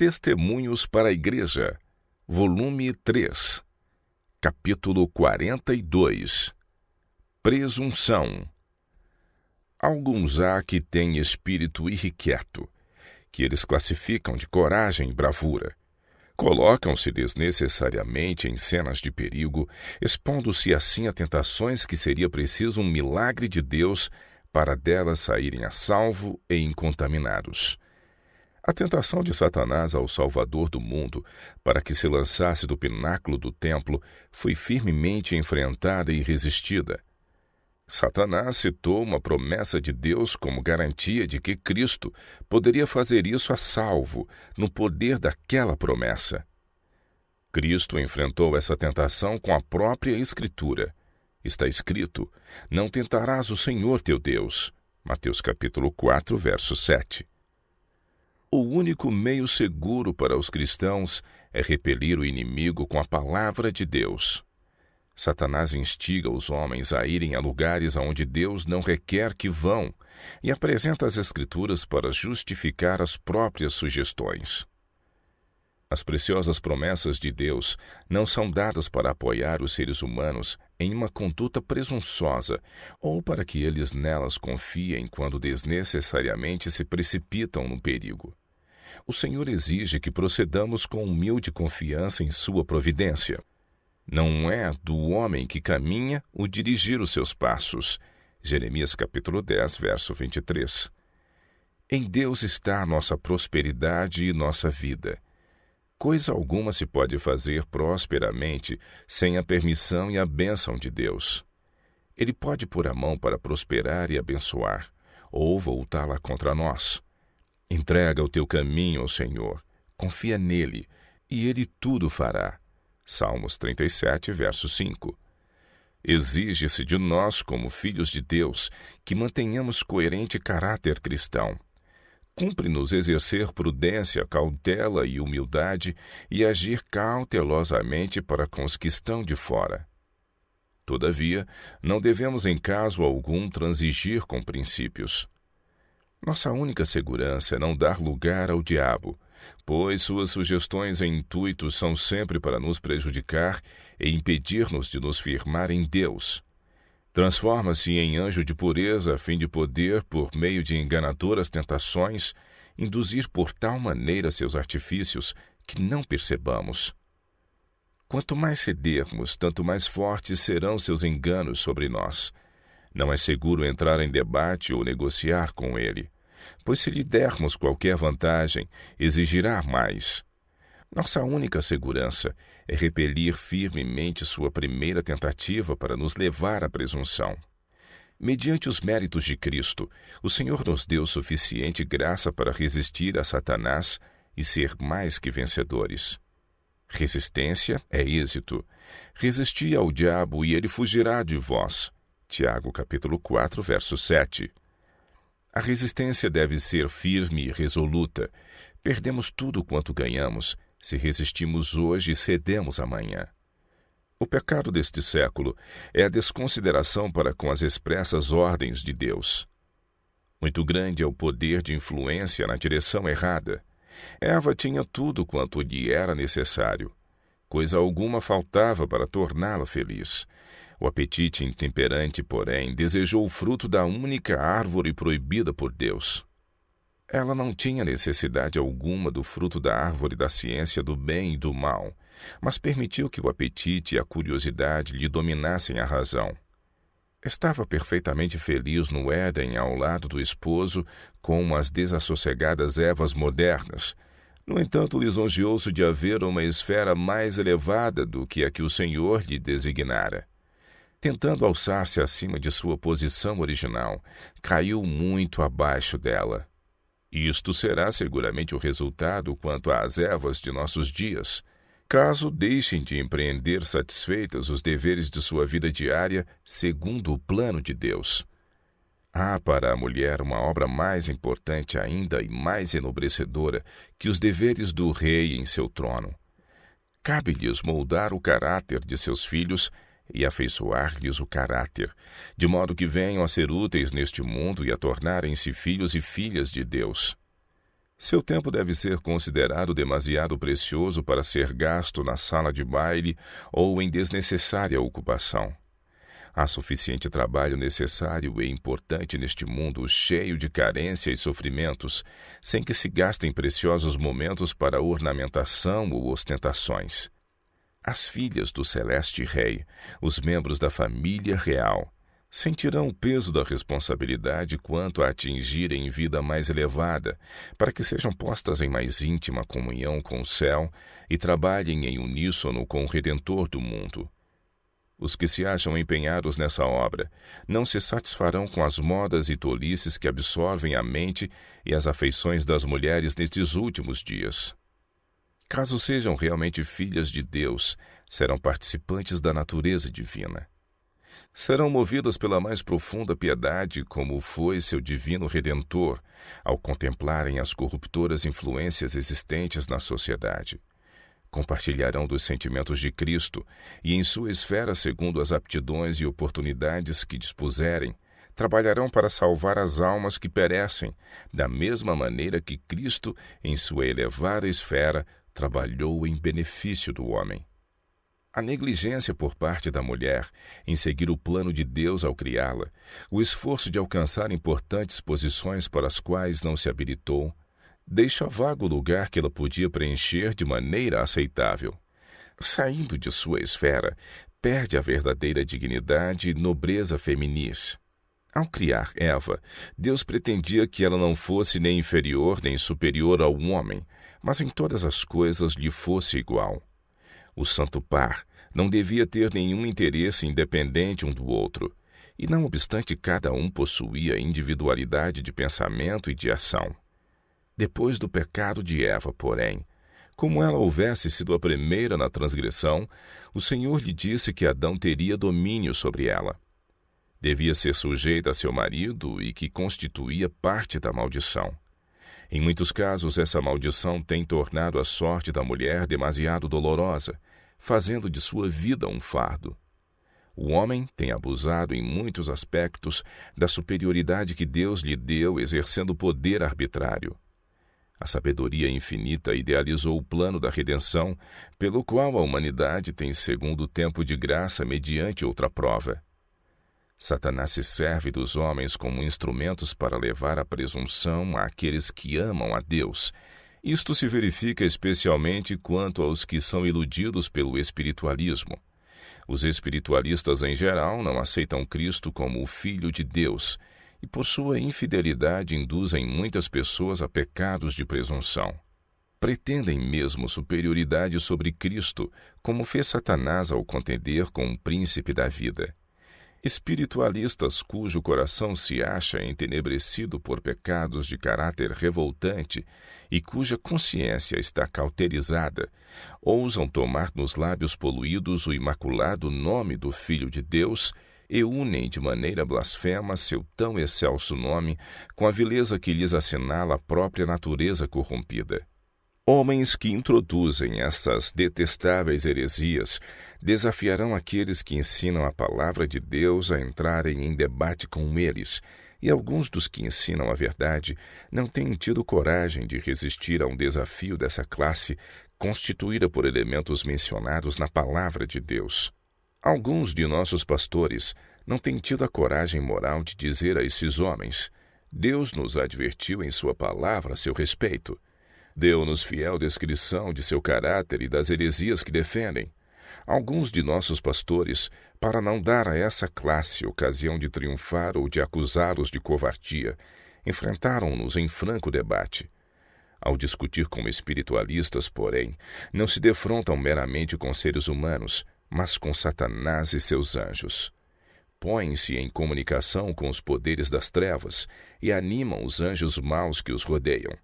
Testemunhos para a Igreja, volume 3, capítulo 42. Presunção. Alguns há que têm espírito irrequieto, que eles classificam de coragem e bravura. Colocam-se desnecessariamente em cenas de perigo, expondo-se assim a tentações que seria preciso um milagre de Deus para delas saírem a salvo e incontaminados. A tentação de Satanás ao Salvador do mundo, para que se lançasse do pináculo do templo, foi firmemente enfrentada e resistida. Satanás citou uma promessa de Deus como garantia de que Cristo poderia fazer isso a salvo, no poder daquela promessa. Cristo enfrentou essa tentação com a própria Escritura. Está escrito: não tentarás o Senhor teu Deus. Mateus capítulo 4, verso 7. O único meio seguro para os cristãos é repelir o inimigo com a palavra de Deus. Satanás instiga os homens a irem a lugares aonde Deus não requer que vão e apresenta as Escrituras para justificar as próprias sugestões. As preciosas promessas de Deus não são dadas para apoiar os seres humanos em uma conduta presunçosa ou para que eles nelas confiem quando desnecessariamente se precipitam no perigo. O Senhor exige que procedamos com humilde confiança em sua providência. Não é do homem que caminha o dirigir os seus passos. Jeremias capítulo 10, verso 23. Em Deus está a nossa prosperidade e nossa vida. Coisa alguma se pode fazer prosperamente sem a permissão e a bênção de Deus. Ele pode pôr a mão para prosperar e abençoar, ou voltá-la contra nós. Entrega o teu caminho ao Senhor, confia nele, e ele tudo fará. Salmos 37, verso 5. Exige-se de nós, como filhos de Deus, que mantenhamos coerente caráter cristão. Cumpre-nos exercer prudência, cautela e humildade e agir cautelosamente para com os que estão de fora. Todavia, não devemos em caso algum transigir com princípios. Nossa única segurança é não dar lugar ao diabo, pois suas sugestões e intuitos são sempre para nos prejudicar e impedir-nos de nos firmar em Deus. Transforma-se em anjo de pureza a fim de poder, por meio de enganadoras tentações, induzir por tal maneira seus artifícios que não percebamos. Quanto mais cedermos, tanto mais fortes serão seus enganos sobre nós. Não é seguro entrar em debate ou negociar com ele, pois se lhe dermos qualquer vantagem, exigirá mais. Nossa única segurança é repelir firmemente sua primeira tentativa para nos levar à presunção. Mediante os méritos de Cristo, o Senhor nos deu suficiente graça para resistir a Satanás e ser mais que vencedores. Resistência é êxito. Resisti ao diabo e ele fugirá de vós. Tiago capítulo 4, verso 7. A resistência deve ser firme e resoluta. Perdemos tudo quanto ganhamos se resistimos hoje e cedemos amanhã. O pecado deste século é a desconsideração para com as expressas ordens de Deus. Muito grande é o poder de influência na direção errada. Eva tinha tudo quanto lhe era necessário. Coisa alguma faltava para torná-la feliz. O apetite intemperante, porém, desejou o fruto da única árvore proibida por Deus. Ela não tinha necessidade alguma do fruto da árvore da ciência do bem e do mal, mas permitiu que o apetite e a curiosidade lhe dominassem a razão. Estava perfeitamente feliz no Éden ao lado do esposo, como as desassossegadas Evas modernas. No entanto, lisonjeou-se de haver uma esfera mais elevada do que a que o Senhor lhe designara. Tentando alçar-se acima de sua posição original, caiu muito abaixo dela. Isto será seguramente o resultado quanto às Evas de nossos dias, caso deixem de empreender satisfeitas os deveres de sua vida diária segundo o plano de Deus. Há para a mulher uma obra mais importante ainda e mais enobrecedora que os deveres do rei em seu trono. Cabe-lhes moldar o caráter de seus filhos e afeiçoar-lhes o caráter, de modo que venham a ser úteis neste mundo e a tornarem-se filhos e filhas de Deus. Seu tempo deve ser considerado demasiado precioso para ser gasto na sala de baile ou em desnecessária ocupação. Há suficiente trabalho necessário e importante neste mundo cheio de carência e sofrimentos, sem que se gastem preciosos momentos para ornamentação ou ostentações. As filhas do Celeste Rei, os membros da família real, sentirão o peso da responsabilidade quanto a atingirem vida mais elevada, para que sejam postas em mais íntima comunhão com o céu e trabalhem em uníssono com o Redentor do mundo. Os que se acham empenhados nessa obra não se satisfarão com as modas e tolices que absorvem a mente e as afeições das mulheres nestes últimos dias. Caso sejam realmente filhas de Deus, serão participantes da natureza divina. Serão movidas pela mais profunda piedade, como foi seu divino Redentor, ao contemplarem as corruptoras influências existentes na sociedade. Compartilharão dos sentimentos de Cristo e, em sua esfera segundo as aptidões e oportunidades que dispuserem, trabalharão para salvar as almas que perecem, da mesma maneira que Cristo, em sua elevada esfera, trabalhou em benefício do homem. A negligência por parte da mulher em seguir o plano de Deus ao criá-la, o esforço de alcançar importantes posições para as quais não se habilitou, deixa vago o lugar que ela podia preencher de maneira aceitável. Saindo de sua esfera, perde a verdadeira dignidade e nobreza feminis. Ao criar Eva, Deus pretendia que ela não fosse nem inferior nem superior ao homem, mas em todas as coisas lhe fosse igual. O santo par não devia ter nenhum interesse independente um do outro, e não obstante cada um possuía individualidade de pensamento e de ação. Depois do pecado de Eva, porém, como ela houvesse sido a primeira na transgressão, o Senhor lhe disse que Adão teria domínio sobre ela. Devia ser sujeita a seu marido e que constituía parte da maldição. Em muitos casos, essa maldição tem tornado a sorte da mulher demasiado dolorosa, fazendo de sua vida um fardo. O homem tem abusado em muitos aspectos da superioridade que Deus lhe deu, exercendo poder arbitrário. A sabedoria infinita idealizou o plano da redenção, pelo qual a humanidade tem segundo tempo de graça mediante outra prova. Satanás se serve dos homens como instrumentos para levar a presunção àqueles que amam a Deus. Isto se verifica especialmente quanto aos que são iludidos pelo espiritualismo. Os espiritualistas em geral não aceitam Cristo como o Filho de Deus, e por sua infidelidade induzem muitas pessoas a pecados de presunção. Pretendem mesmo superioridade sobre Cristo, como fez Satanás ao contender com o príncipe da vida. Espiritualistas cujo coração se acha entenebrecido por pecados de caráter revoltante e cuja consciência está cauterizada, ousam tomar nos lábios poluídos o imaculado nome do Filho de Deus e unem de maneira blasfema seu tão excelso nome com a vileza que lhes assinala a própria natureza corrompida. Homens que introduzem estas detestáveis heresias desafiarão aqueles que ensinam a palavra de Deus a entrarem em debate com eles, e alguns dos que ensinam a verdade não têm tido coragem de resistir a um desafio dessa classe constituída por elementos mencionados na palavra de Deus. Alguns de nossos pastores não têm tido a coragem moral de dizer a esses homens: Deus nos advertiu em sua palavra a seu respeito. Deu-nos fiel descrição de seu caráter e das heresias que defendem. Alguns de nossos pastores, para não dar a essa classe ocasião de triunfar ou de acusá-los de covardia, enfrentaram-nos em franco debate. Ao discutir com espiritualistas, porém, não se defrontam meramente com seres humanos, mas com Satanás e seus anjos. Põem-se em comunicação com os poderes das trevas e animam os anjos maus que os rodeiam.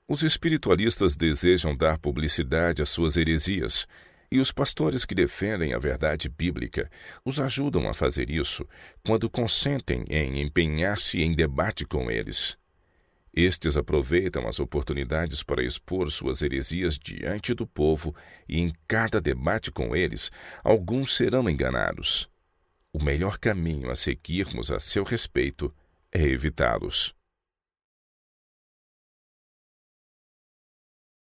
Os espiritualistas desejam dar publicidade às suas heresias, e os pastores que defendem a verdade bíblica os ajudam a fazer isso quando consentem em empenhar-se em debate com eles. Estes aproveitam as oportunidades para expor suas heresias diante do povo e em cada debate com eles, alguns serão enganados. O melhor caminho a seguirmos a seu respeito é evitá-los.